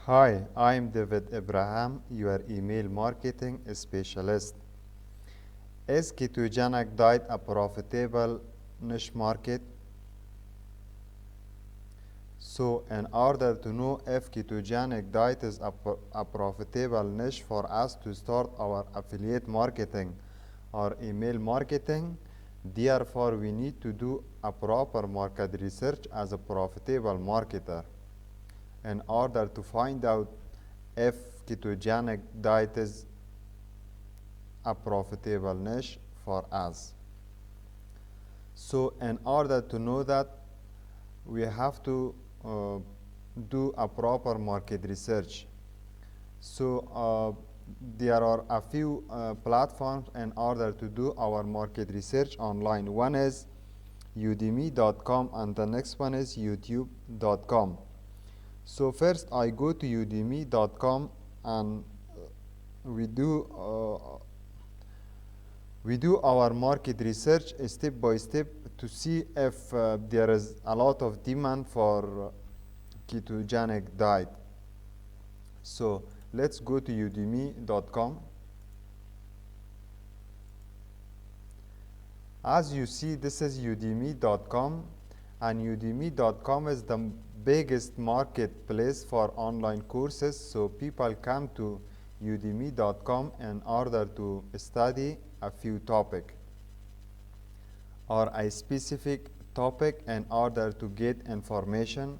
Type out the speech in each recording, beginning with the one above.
Hi, I'm David Abraham, your email marketing specialist. Is ketogenic diet a profitable niche market? So, in order to know if ketogenic diet is a profitable niche for us to start our affiliate marketing or email marketing, therefore we need to do a proper market research as a profitable marketer in order to find out if ketogenic diet is a profitable niche for us. So in order to know that, we have to do a proper market research. So there are a few platforms in order to do our market research online. One is udemy.com and the next one is youtube.com. So first I go to udemy.com and we do our market research step by step to see if there is a lot of demand for ketogenic diet. So let's go to udemy.com. As you see, this is udemy.com, and udemy.com is the biggest marketplace for online courses. So people come to udemy.com in order to study a few topic or a specific topic in order to get information.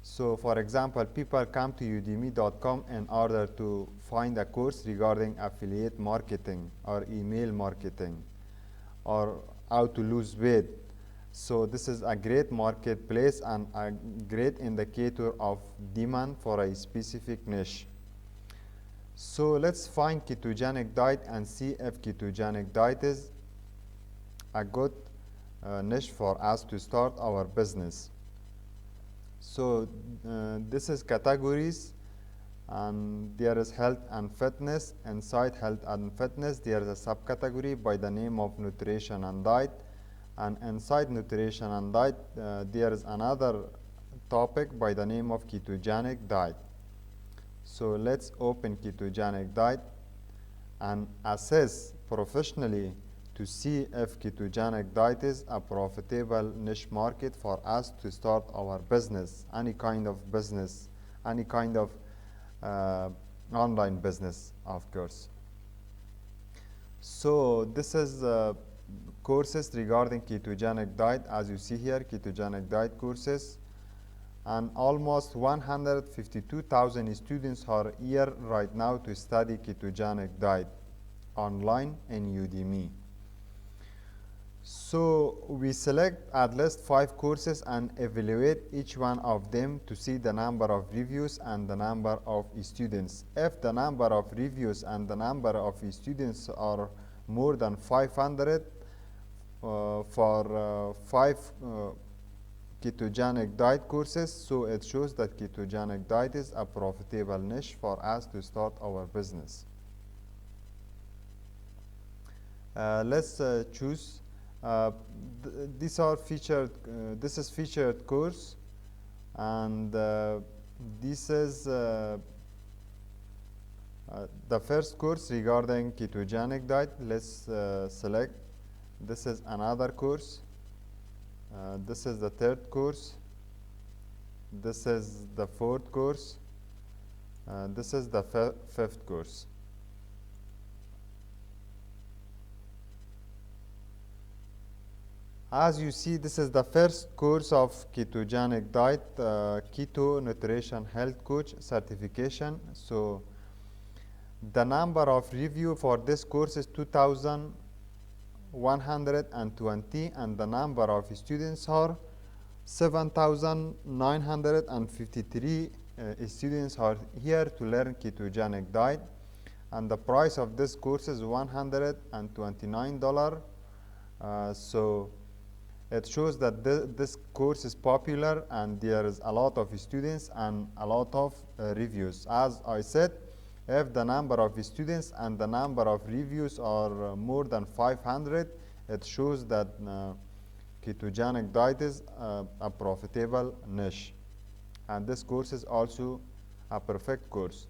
So for example, people come to udemy.com in order to find a course regarding affiliate marketing or email marketing or how to lose weight. So this is a great marketplace and a great indicator of demand for a specific niche. So let's find ketogenic diet and see if ketogenic diet is a good niche for us to start our business. So this is categories, and there is health and fitness. Inside health and fitness, there is a subcategory by the name of nutrition and diet, and inside nutrition and diet, there is another topic by the name of ketogenic diet. So let's open ketogenic diet and assess professionally to see if ketogenic diet is a profitable niche market for us to start our business, any kind of business, any kind of online business, of course. So this is courses regarding ketogenic diet. As you see here, ketogenic diet courses, and almost 152,000 students are here right now to study ketogenic diet online in Udemy. So we select at least 5 courses and evaluate each one of them to see the number of reviews and the number of students. If the number of reviews and the number of students are more than 500 for 5 ketogenic diet courses, so it shows that ketogenic diet is a profitable niche for us to start our business. Let's choose. These are featured. This is featured course, and this is the first course regarding ketogenic diet. Let's select. This is another course. This is the third course. This is the fourth course. This is the fifth course. As you see, this is the first course of ketogenic diet, keto nutrition health coach certification. So the number of review for this course is 2,120, and the number of students are 7,953 students are here to learn ketogenic diet, and the price of this course is $129. So it shows that this course is popular and there is a lot of students and a lot of reviews. As I said, if the number of students and the number of reviews are more than 500, it shows that ketogenic diet is a profitable niche. And this course is also a perfect course.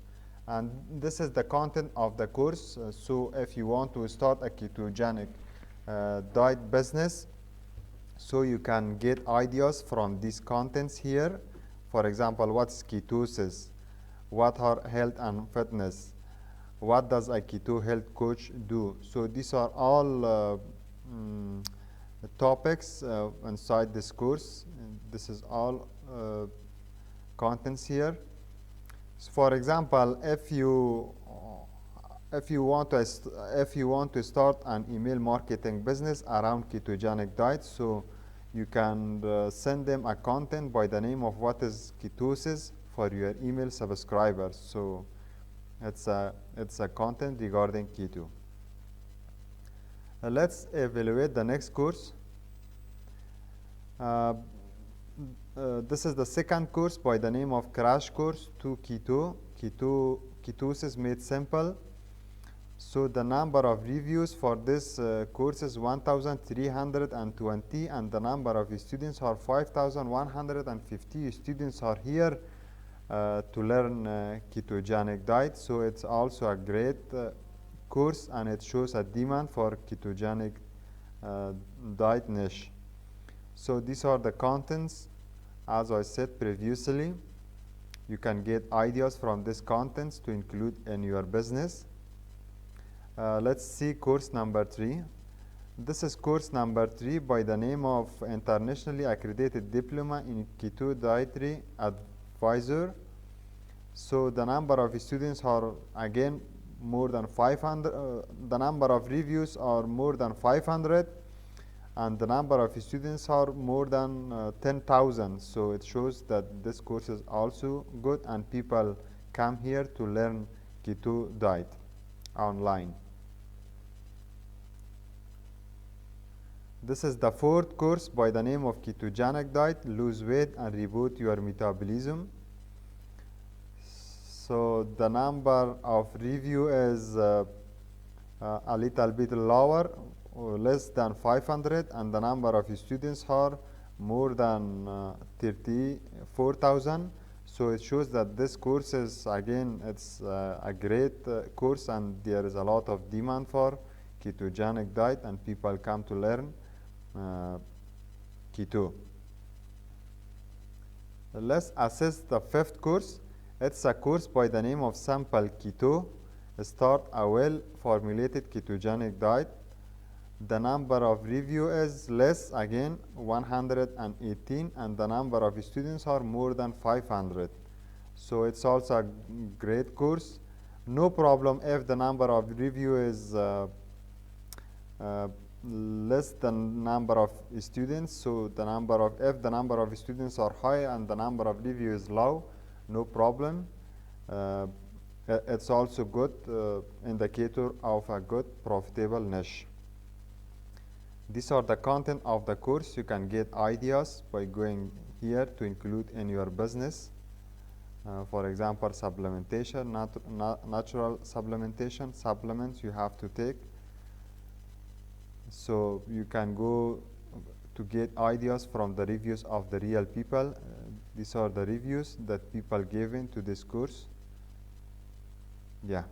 And this is the content of the course. So if you want to start a ketogenic diet business, so you can get ideas from these contents here. For example, what's ketosis? What are health and fitness? What does a keto health coach do? So these are all topics inside this course. And this is all contents here. So for example, if you want to start an email marketing business around ketogenic diet, so you can send them a content by the name of what is ketosis for your email subscribers. So it's a content regarding keto. Let's evaluate the next course. This is the second course by the name of Crash Course to Ketosis Made Simple. So the number of reviews for this course is 1,320, and the number of students are 5,150 students are here to learn ketogenic diet. So it's also a great course, and it shows a demand for ketogenic diet niche. So these are the contents. As I said previously, you can get ideas from these contents to include in your business. Let's see course number 3. This is course number 3 by the name of Internationally Accredited Diploma in Keto Dietary Advisor. So the number of students are again more than 500. The number of reviews are more than 500. And the number of students are more than 10,000. So it shows that this course is also good, and people come here to learn keto diet online. This is the fourth course by the name of Ketogenic Diet, Lose Weight and Reboot Your Metabolism. So the number of review is a little bit lower, or less than 500, and the number of students are more than 34,000. So it shows that this course is, again, it's a great course, and there is a lot of demand for ketogenic diet, and people come to learn keto. Let's assess the fifth course. It's a course by the name of Sample Keto, Start a Well-Formulated Ketogenic Diet. The number of review is less, again 118, and the number of students are more than 500. So it's also a great course. No problem if the number of review is less than number of students. So the number of, if the number of students are high and the number of review is low, no problem. It's also good indicator of a good profitable niche. These are the content of the course. You can get ideas by going here to include in your business. For example, supplementation, natural supplementation, supplements you have to take. So you can go to get ideas from the reviews of the real people. These are the reviews that people gave into this course. Yeah.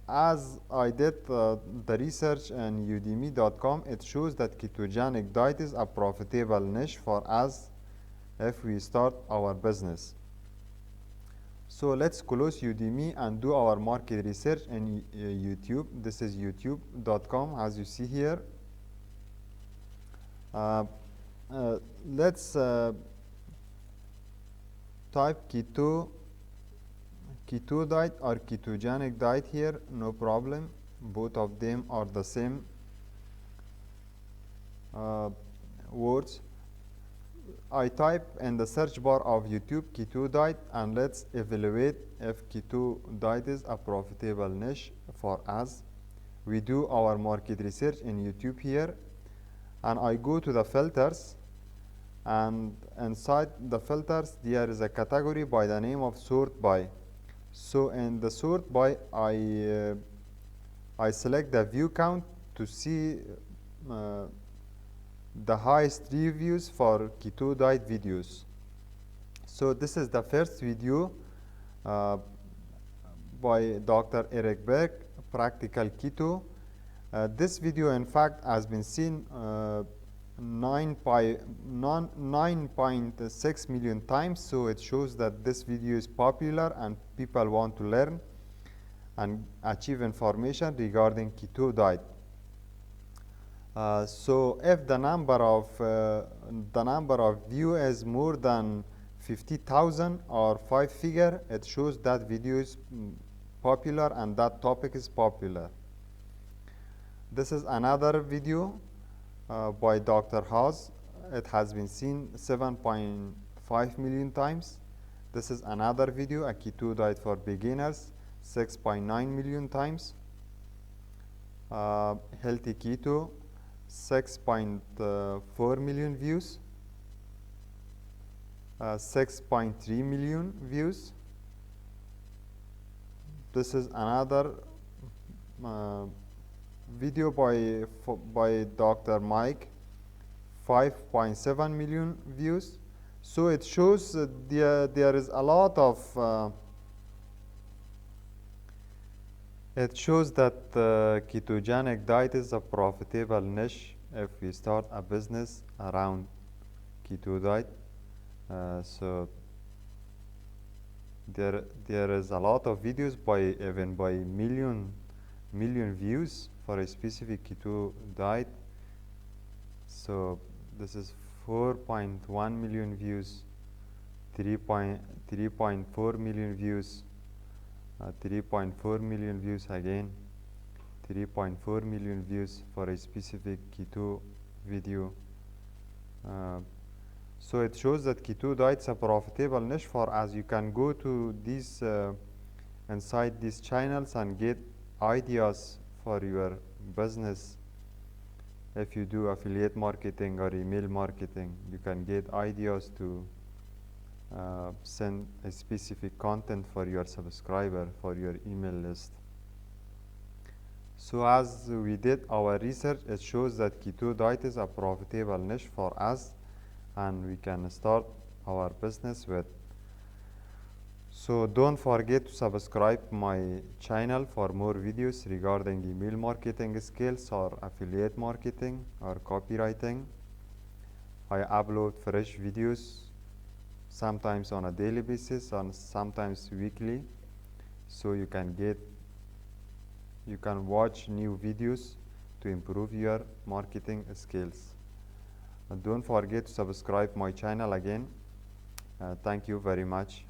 As I did the research on udemy.com, it shows that ketogenic diet is a profitable niche for us if we start our business. So let's close Udemy and do our market research in YouTube. This is youtube.com, as you see here. Let's type keto diet or ketogenic diet here, no problem. Both of them are the same words. I type in the search bar of YouTube keto diet, and let's evaluate if keto diet is a profitable niche for us. We do our market research in YouTube here, and I go to the filters, and inside the filters there is a category by the name of sort by. So in the sort by, I select the view count to see the highest reviews for keto diet videos. So this is the first video uh, by Dr. Eric Berg, Practical Keto. This video in fact has been seen 9.6 million times, so it shows that this video is popular and people want to learn and achieve information regarding keto diet. So if the number of view is more than 50,000 or 5 figure, it shows that video is popular and that topic is popular. This is another video by Dr. Haas. It has been seen 7.5 million times. This is another video, a keto diet for beginners, 6.9 million times. Healthy keto, 6.4 million views. 6.3 million views. This is another video by Dr. Mike, 5.7 million views. So it shows there is a lot of it shows that ketogenic diet is a profitable niche if we start a business around keto diet. So there is a lot of videos even by million views for a specific keto diet. So this is 4.1 million views, 3.4 million views, 3.4 million views again, 3.4 million views for a specific keto video. So it shows that keto diet is a profitable niche for us. You can go to these inside these channels and get ideas for your business. If you do affiliate marketing or email marketing, you can get ideas to send a specific content for your subscriber, for your email list. So as we did our research, it shows that keto diet is a profitable niche for us and we can start our business with. So don't forget to subscribe my channel for more videos regarding email marketing skills or affiliate marketing or copywriting. I upload fresh videos sometimes on a daily basis and sometimes weekly, so you can watch new videos to improve your marketing skills. Don't forget to subscribe my channel again. Thank you very much.